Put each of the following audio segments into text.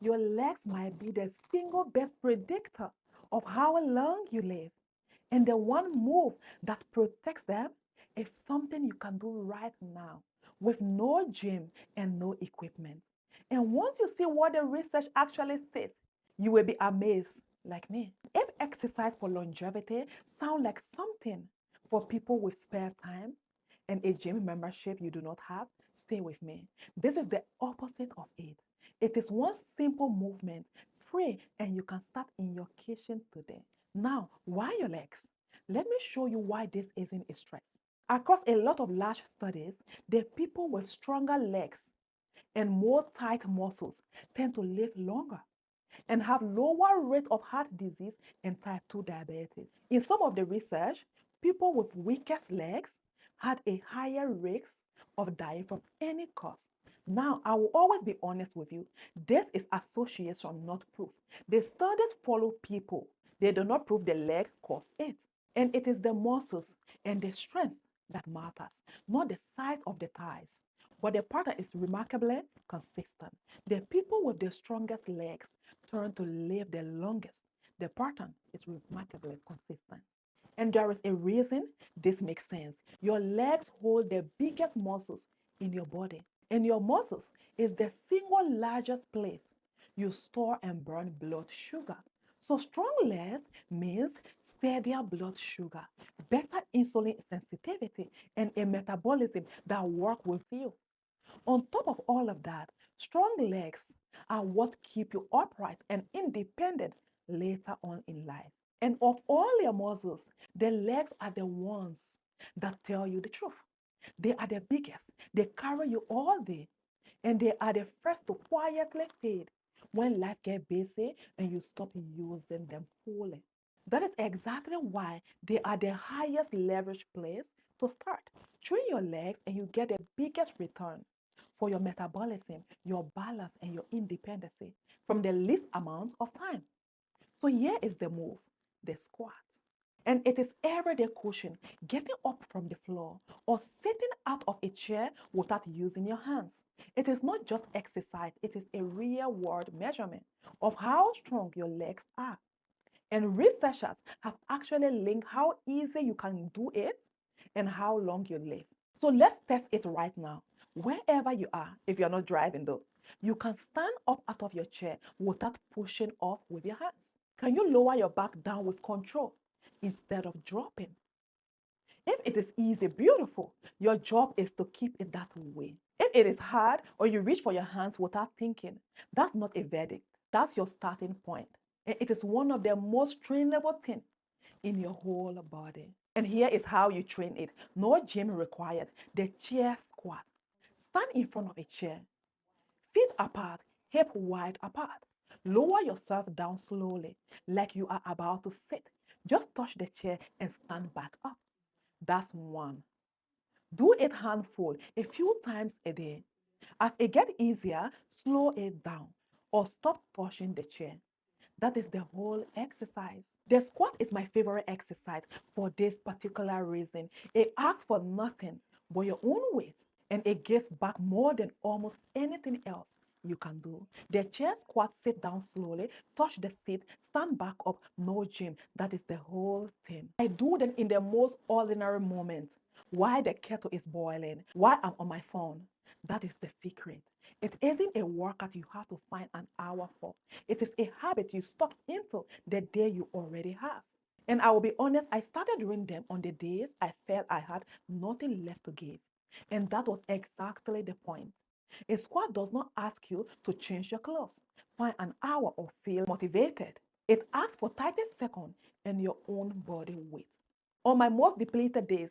Your legs might be the single best predictor of how long you live. And the one move that protects them is something you can do right now with no gym and no equipment. And once you see what the research actually says, you will be amazed, like me. If exercise for longevity sounds like something for people with spare time and a gym membership you do not have, stay with me. This is the opposite of it. It is one simple movement, free, and you can start in your kitchen today. Now, why your legs? Let me show you why this isn't a stress. Across a lot of large studies, the people with stronger legs and more tight muscles tend to live longer and have lower rate of heart disease and type 2 diabetes. In some of the research, people with weakest legs had a higher risk of dying from any cause. Now, I will always be honest with you. This is association, not proof. The studies follow people. They do not prove the leg caused it. And it is the muscles and the strength that matters, not the size of the thighs. But the pattern is remarkably consistent. The people with the strongest legs turn to live the longest. The pattern is remarkably consistent. And there is a reason this makes sense. Your legs hold the biggest muscles in your body. And your muscles is the single largest place you store and burn blood sugar. So strong legs means steadier blood sugar, better insulin sensitivity, and a metabolism that works with you. On top of all of that, strong legs are what keep you upright and independent later on in life. And of all your muscles, the legs are the ones that tell you the truth. They are the biggest. They carry you all day. And they are the first to quietly fade when life gets busy and you stop using them fully. That is exactly why they are the highest leverage place to start. Train your legs and you get the biggest return for your metabolism, your balance, and your independency from the least amount of time. So here is the move, the squat. And it is everyday cushion, getting up from the floor or sitting out of a chair without using your hands. It is not just exercise, it is a real world measurement of how strong your legs are. And researchers have actually linked how easy you can do it and how long you live. So let's test it right now. Wherever you are, if you're not driving though, you can stand up out of your chair without pushing off with your hands. Can you lower your back down with control instead of dropping? If it is easy, beautiful. Your job is to keep it that way. If it is hard or you reach for your hands without thinking, that's not a verdict. That's your starting point. And it is one of the most trainable things in your whole body. And here is how you train it. No gym required. The chair squat. Stand in front of a chair. Feet apart, hip wide apart. Lower yourself down slowly, like you are about to sit. Just touch the chair and stand back up. That's one. Do it handful a few times a day. As it gets easier, slow it down or stop touching the chair. That is the whole exercise. The squat is my favorite exercise for this particular reason. It asks for nothing but your own weight and it gives back more than almost anything else you can do. The chair squat, sit down slowly, touch the seat, stand back up, no gym. That is the whole thing. I do them in the most ordinary moments. While the kettle is boiling, while I'm on my phone. That is the secret. It isn't a workout you have to find an hour for. It is a habit you stuck into the day you already have. And I will be honest, I started doing them on the days I felt I had nothing left to give. And that was exactly the point. A squat does not ask you to change your clothes, find an hour, or feel motivated. It asks for 30 seconds and your own body weight. On my most depleted days,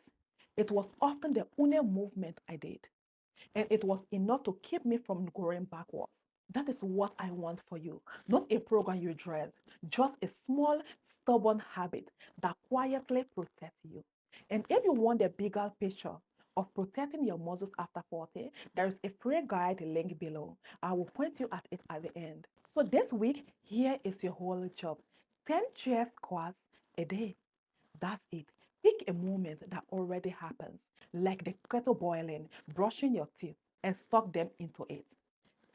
it was often the only movement I did, and it was enough to keep me from going backwards. That is what I want for you. Not a program you dread, just a small, stubborn habit that quietly protects you. And if you want a bigger picture of protecting your muscles after 40, there is a free guide link below. I will point you at it at the end. So this week, here is your whole job. 10 chair squats a day. That's it. Pick a moment that already happens, like the kettle boiling, brushing your teeth, and stuck them into it.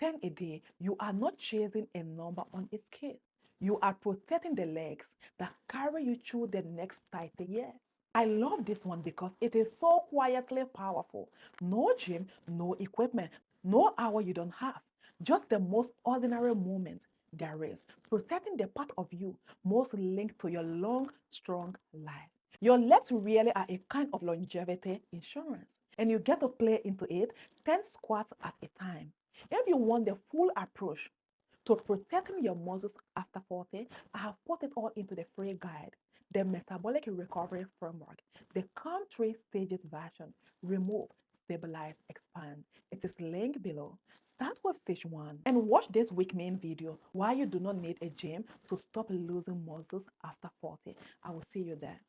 10 a day, you are not chasing a number on a scale. You are protecting the legs that carry you through the next 30 years. I love this one because it is so quietly powerful. No gym, no equipment, no hour you don't have. Just the most ordinary moment there is, protecting the part of you most linked to your long, strong life. Your legs really are a kind of longevity insurance, and you get to play into it 10 squats at a time. If you want the full approach to protecting your muscles after 40, I have put it all into the free guide, the Metabolic Recovery Framework, the Calm 3 Stages version: remove, stabilize, expand. It is linked below. Start with stage 1 and watch this week main video why you do not need a gym to stop losing muscles after 40. I will see you there.